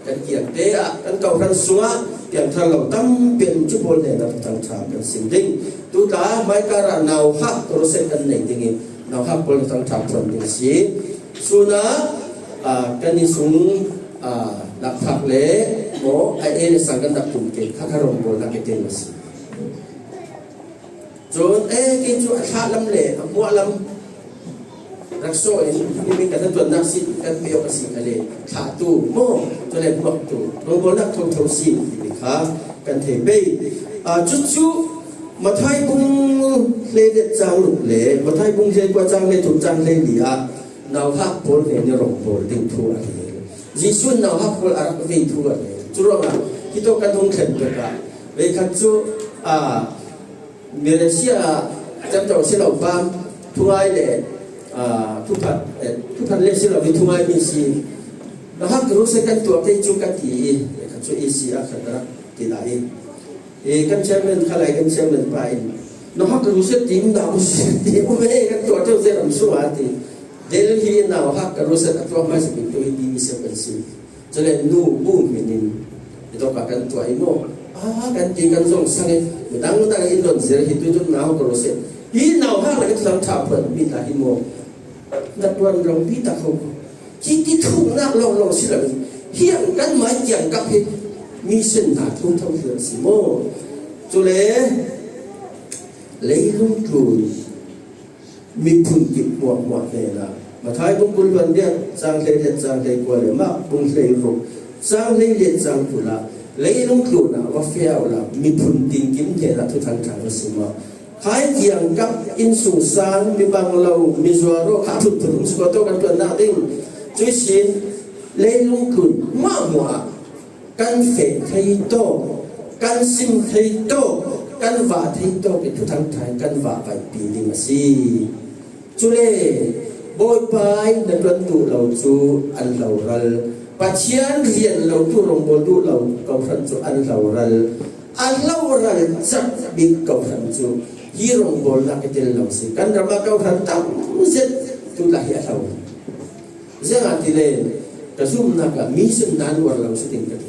กันเกี่ยงเตะกันเก่าท่านสวรรค์อย่างถ้าเราตั้งเป็นจุดบอลเนี่ยเราตั้งฉากเป็นสิ่งดิ้งตัวตาไม่การะนาวฮักตัวเส้นกันหนึ่งดิ้งนาวฮักบอลตั้งฉากเป็นดิ้งสิสุนัขกันนี่สูงหลักทักเล่โมไอสังกันดับตุ่มเกศข้าคารมบอลนักเตะมาสิจนกินจุดขาลำเล่หัวลำรักโซ่นี่มีการตัวนักสิกันเปียวกับสิ่งอะไรขาตูโมตัวเล็กพวกตูโรบอลนักท่องเที่ยวสิค่ะกันเทเบจุดมาไทยบุ้งเล่เด็ดจังลุกเล่มาไทยบุ้งเล่กว่าจังเล่ถูกจังเล่ดีนาวฮักบอลเนี่ยนี่รองบอลดิ้งทัวร์เลยจีสุนนาวฮักบอลอารักวิ่งทัวร์เลยจุดว่าที่ตัวกันทุ่งเข็นไปกันเวคันจูเมเลเซียจำเจ้าเสียเหล่าบ้านทุ่งไอเล่ทุกพันเล่เสียเหล่าวิทุ่งไอมีสีนาวฮักรู้สึกกันตัวที่จุกันที่คันจูอีซีอาคันรักที่ไหนกันเชื่อมันขลายกันเชื่อมันไปนาวฮักรู้สึกดิ้งดาวสึกดิ้งโอ้ยกันตัวเจ้าเสียลำสุวรรณเดลฮีนาวฮักรู้สึกตัวไม่สมบูรณ์ดีเสียเป็นสิ่งจะเล่นนู่บูมินินตัวกันตัวไอ้โม่กันจริงกันส่งสังเกตดังอินโดนีเซียฮิตุจุนนาวก็รู้สึกฮีนาวฮักเลยก็ทำท่าเปิดมีตาฮิโม่นัดวันเราพิตาเขาที่ทุ่งนักลองสิละเฮียงกันหมายอย่างกับมีเส้นหนาทุ่งท่องเที่ยวสิโม่จุเลลุ่มทุนมีพุ่งกิบหัวเนี่ยนะมาท้ายบุ้งบุญวันเดียสร้างเลยเด็ดสร้างเลยกว่าเลยมากบุ้งเลยรุกสร้างเลยเด็ดสร้างผุละเลยลุ่มทุนนะว่าเฟี้ยวละมีพุ่งดิ่งกิมเนี่ยนะทุกทางทางสิโม่ขายเกี่ยงกับอินสุสานมีบางเรามีจัวโรขาทุนสกัดตัวกันตัวหน้าดิ้งจุดสิ้นเลยลุ่มทุนมากหัวกันเฟดไทยโตกันซิมไทยโตกันว่าไทยโตเป็นทุกทางทางกันว่าไปปีนี้มาสิจุเล่บอยไปในประตูเราจูอันเรารัลปัจเจียนเรียนเราตู้ลงบนตู้เราเก่าพันจูอันเรารัลจับบิ๊กเก่าพันจูยี่ลงบนนักเตะเราสิกันเรามาเก่าพันตั้งเสร็จตุลาเฮียเราเจ้าที่เล่นกระซุ่มนักมีสิ่งนั้นวันเราสิติงกัน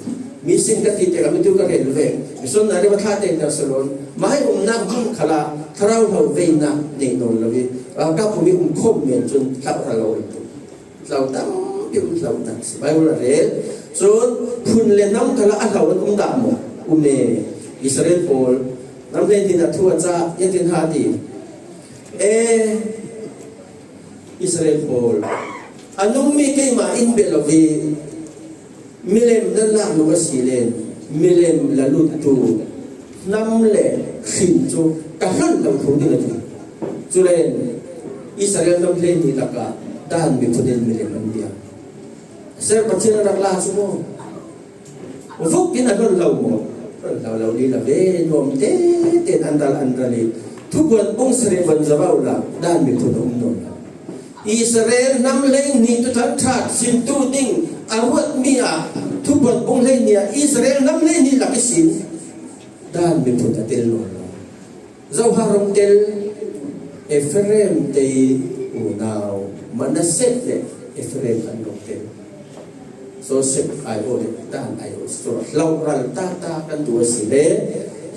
มีสิ่งกันที่แต่ก็ไม่ดูกันเห็นเลยมีส่วนนั้นว่าท่าเต้นดาวสลอนไม่นักบุ้งขลาทาราวเราเวนักเนนนเราวิกับผู้มีคมเหมือนจนขับเราตั้งอยู่เราตั้งสบายวันเร่ส่วนคุณเล่นน้ำขลาเราเป็นดำเนอิสราเอลโพลน้ำเล่นที่นัดทั่วจ้ายังถึงหาดีอิสราเอลโพลอันนู้นมีแค่มาอินเบลวีมิเลมนั่นละนุกสีเลนมิเลมละลุตูน้ำเล่ขินจูกันนั่นเราพูดดีเลยจุเลนอิสราเอลน้ำเล่นนี่ละกะ ด้านมีคนเดินมีเรื่องมันเดียวเserปัจจัยรักลาสมองฟุกกินอะไรเราหมดเราดีละเว้ยรวมเต้นอันตรายทุกวันองค์เสด็จวันจะว่าเราด้านมีคนองค์นนอิสราเอลนำเล่งนี้ทุกทั้งชาติสินตูดิ้งอารวดมีอาทุกวันองค์เล่งเนี่ยอิสราเอลนำเล่งนี้หลักสินด้านมีคนเตลโลเจ้าฮารมเตลเอฟเรมเตอูนาวมันนัสเซตเลยเอฟเรมอันลงเตลโซเซปไอโอเดด้านไอโอสตัวเรารัลตากันตัวสิเล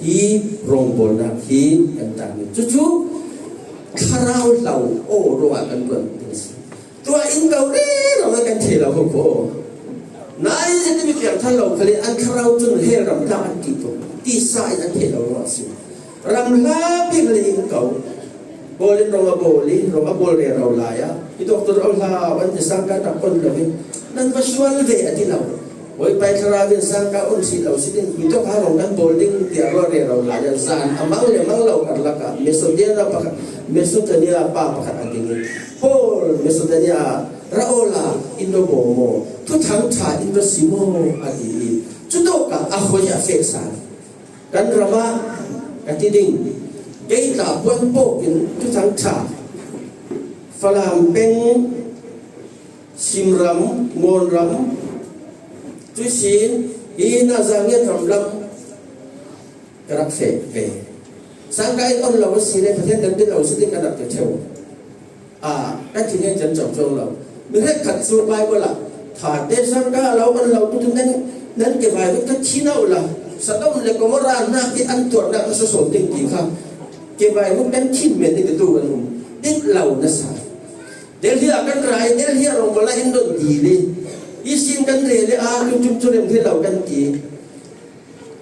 ฮีโรงบอลนะฮีกันต่างจู่ๆคาราวเราโอ้รัวกันเปิดตัวอินเกาหลีเรากันเทเราโอ้นายจะได้มีเพียงท่านเราเคลียอันคาราวจนเฮรำลาอันติโตตีสายอันเทเราหน่อยสิรำลาพิกเลยอินเกาบอลเราบอลเราลายอ่ะที่ดรอัลลาวันที่สังกัดคนเรานั่นก็ชวนเวอที่เราโอ้ยไปคราวินสังกัดอุนสิเราสิที่ต้องหาเรานั้นบอลดิ้งที่เราลายจานอามังเลยมังเรากันละกันเมสโซเดียร์ปะเมสโซเดียร์ป้าปะกันอันนี้พอเมสโซเดียร์เราลาอินโดโบโมทุกทางชาอินโดซิโมอันนี้จุดโตกับอาโฮยาเฟกซานกันรามากันที่ดิ้งเกี่ยวกับวันโปกินทุกทางชาฝรั่งเป็นซิมรัมมอลรัมทุสินอีน่าจะเงียบรำกระเฟกสังกัดอันเราสิ่งในประเทศนั้นที่เราสิ่งกันดับเที่ยวนั่นที่นี่จันทร์จงเราไม่ได้ขัดสูตรไปก็ละถ้าเดสังกัดเราอันเราทุกนั้นเก็บไว้ก็ชี้เอาละสัตว์มันเลยก็มาร้านนักที่อันตัวนักสุสานจริงๆครับเก็บไว้ก็เป็นชิ้นเหมือนในตัวกันเด็กเรานะสายเดี๋ยวที่อากันไรเดี๋ยวที่เราบอกว่าอินโดนีเซียอีสินกันเลยจุ่มที่เรากันดี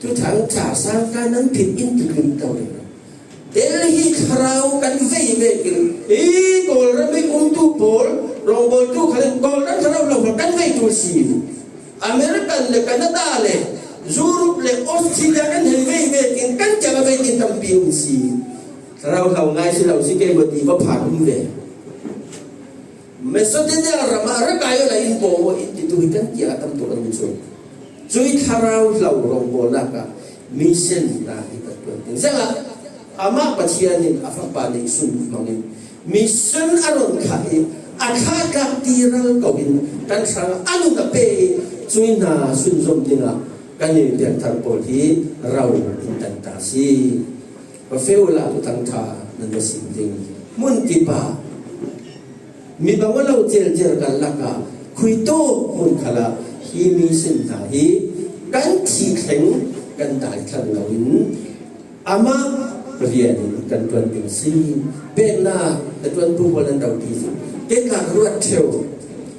ทุกทางชาสร้างการนั้นผิดอินทรีย์ตัวเองเดี๋ยวที่เรากันเว่ยกันกอลเราไม่อุ้มทุกบอลลงบอลทุกครั้งกอลนั้นเรากันเว่ยทุกสิ่งอเมริกันเลยแคนาดาเลยยุโรปเลยออสเตรเลียกันเว่ยกันจะมาเว่ยกันตั้งปีอุสิเราง่ายสิเราสิเกี่ยวกับที่ว่าผ่านมือเลยMesodenya ramara kayo lain po intituhikan dia atam tuan musuh. Cuy harau lau rombona ka mission na ikat penting. Saya ama pacianin apa panik sun mangin mission aron kai akak tiral kawin kan sang anu na pe cuy na sun som tinga kani dia tarpol hi rau intentasi. Pafeula tu tangta nanda sinding mun tibaมีบางว่าเราเจอกันละกะคุยโต้คนขละฮีมีสิ่งไหนกันที่แข็งกันได้ทันเราอินอามาเรียนกันตัวเป็นซีเป็นหน้าแต่ตัวผู้บริหารเราดีเก่งการรวดเร็ว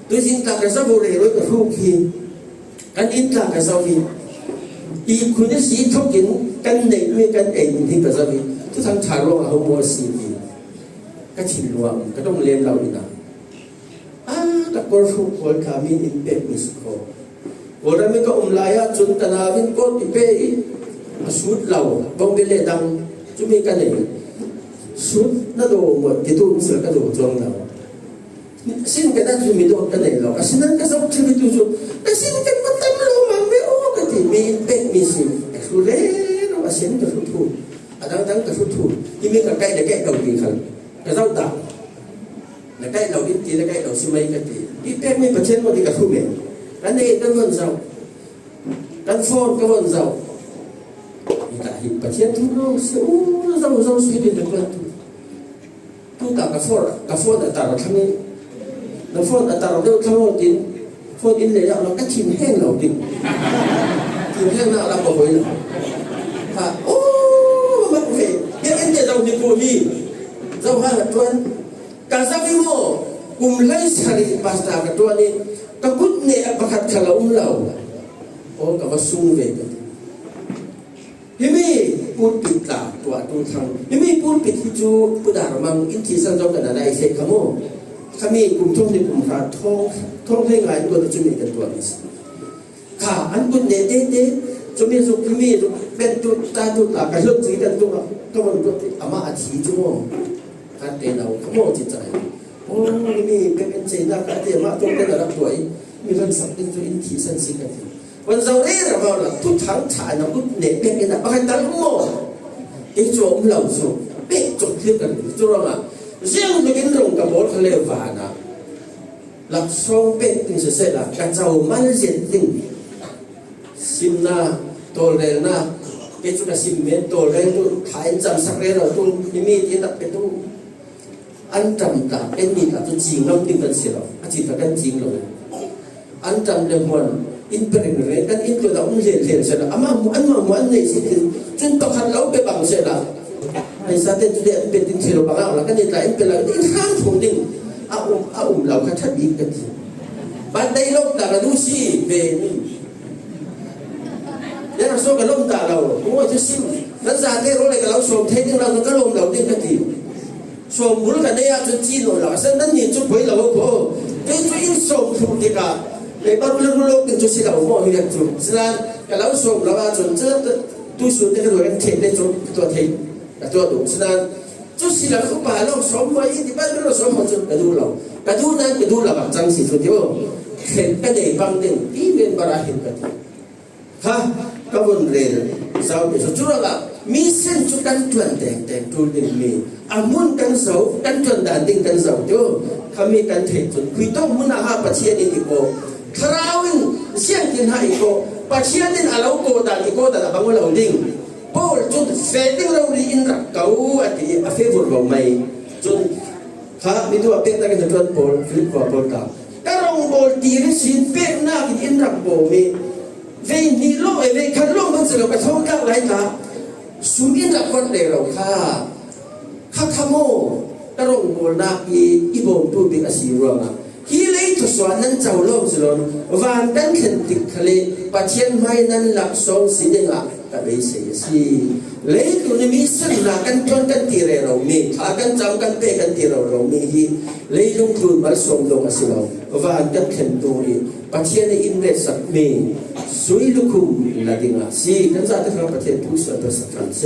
ตัวจริงการกระซับเร็วกับรูปฮีกันอินการกระซับฮีอีคุณจะสีทุกกินกันเด็กไม่กันเองที่กระซับฮีทุกทางชาลงเอาโมสีก็ชินรวมก็ต้องเรียนเราอีกนะแต่ก็รู้คนขามีอินเป็ดมิสโคคนเราไม่ก็ลายจุนตนาวินก็ติเป้สุดเราบางเวลาดังจุมีกันเองสุดนั่นโดหมดที่ตู้เสือก็โดจงเราสิ่งกันนั้นจุมีโดกันเองเราสิ่งนั้นก็สับชีวิตจุดแต่สิ่งกันมันตั้งเรามันไม่โอ้กันที่มีเป็ดมีสิ่งสุดเลยเราสิ่งก็สุดทุกดังก็สุดทุกที่มีกับใกล้แต่ใกล้เก่าดีครับแต่เราต่างแล้วใกล้เราดิ้นตีแล้วใกล้เราซิไม่กันตีที่แป้งไม่ประเทศวันที่กระทุ่มเองกันเองกันวันเสาร์กันฟอนกันวันเสาร์นี่แต่หิประเทศทุกเราเสียโอ้เราสุดที่เป็นคนทุกตากระฟอนอัตราเราทั้งนี้เราฟอนอัตราเราเดินทั้งหมดดินฟอนอินเลยเราก็ชิมแห้งเราดิชิมแห้งเราบอกไว้เลยค่ะโอ้มาเว้ยเดี๋ยวเอ็นเดี๋ยวเราดิโกมีเราหาตัวKasabi mo kung lay sari basta ka tuan ni kabut ni apakat kalau umlaw o kabasung ve himi pulpit la tua tu thang himi pulpit hitu pudar mang inti san jok kana nai se kamo kami kum thong ni kum ra thong he ngai ko tu mi kan tuan is ka an kun ne de chumi su kimi ben tu ta tu la ka lok ji dan tu ka mon tu ama a chi chu mo kan te nau kamo chi chai โอ้มีเป็นเจน่าการเดียมาตรงเป็นระดับตัวมีเรื่องสักเป็นตัวอินทีสันสิกันวันเสาร์นี้เราบอกทุกทางถ่ายเราก็เน็ตเป็นกันนะบางทีเราโม่ไอ้โจมเราโจเป็ดจบเทียบกันจุดละเรื่องเรากินตรงกับบอลทะเลวานะหลักสองเป็ดถึงเสร็จละการเจ้ามันเสียติ้งซิมนาตัวเรน่าเกี่ยวกับซิมเมนตัวเรนตัวถ่ายจำสักเรื่องเราตัวมีที่ตัดเป็นตัวอันจำกับเป็นมีกับตัวจริงเราติ้งกันเสียเราอาชีพกันจริงเราอันจำเรื่องมันอินเปอร์เน็ตเรนกันอินตัวเราไม่เรียนเสียละอามาอันนี่สิจนต้องขัดเราไปบังเสียละไอ้ซาเตนจุดเด่นเป็นที่เราบังเอาแล้วก็เดี๋ยวแต่เป็นอะไรที่ห้ามถูกดิ้งเอาเราคัดทัดดีกันทีบัดได้ลบตาเราดูสิเบนี่เนี่ยเราโซ่กับลมตาเราโอ้ยจะซิมนั่นซาเตนรู้อะไรกับเราโซ่เทนิ่งเราต้องก็ลมเราดิ้งกันทีโซ่บุรุษกันได้ยาจนจีนเราเส้นนั้นนี่จุดไว้เราโอ้เฮ้ยจุดอินโซ่ถูกดีกันเลยบางเรื่องโลกเป็นจุดที่เราโม่เรียกจุดฉะนั้นกับเราโซ่เราจนเจอตู้สุดที่เราเห็นเทนได้จุดตัวเทนตัวดูฉะนั้นจุดที่เราเข้าไปเราสมไว้ที่บ้านเราสมหมดจุดกระดูเรากระดูนั้นกระดูเราแบบจังสิสุดเดียวเห็นกันได้บางเดือนที่เป็นบาราเห็นกันฮะก็บนเรือสาวเป็นสุดจุดละมีเส้นจุดกันจวนแต่จุดเด่นมีอามุนกันเสากันจวนด่านดิ่งกันเสาเดียวเขามีกันเทจนคุยต้องมุนอาหารปัจเจียนอีกโกคราวนึงเสียงกินหายโกปัจเจียนนี่เราโกด่านอีกโกด่านบางวันเราดิ่งพอจุดเฟดิ้งเราดีอินรักเขาอันที่อาเฟบุร์เราไม่จุดข้ามีตัวเป็ดตั้งแต่จุดพอลฟิลิปพอลตาแต่เราบอลตีริสินเป็ดน่ากินอินรักโบมีเวนิโลเวคันโลมันจะเราไปท่องกันไรนะสุนินรักคนเดียวข้าขโมแต่เราบอลนักอีโบตัวเป็นอาชีพเรานะฮีเลยทุกส่วนนั้นเจ้าโลกสิลอนวันนั้นเห็นติดทะเลปัจเจียนไม่นั้นหลักสองสิ่งละแต่ไม่ใช่สิเลยตัวนี้มีสิ่งละกันจนกันที่เรามีถ้ากันจำกันเตะกันที่เรามีฮีเลยลงทุนมาส่งลงสิเราวันนั้นเห็นตัวนี้ปัจเจียนอินเวสต์มีสวยลุคุมละดิ่งสิกันจะได้รับประเทศผู้สนับสนุนเส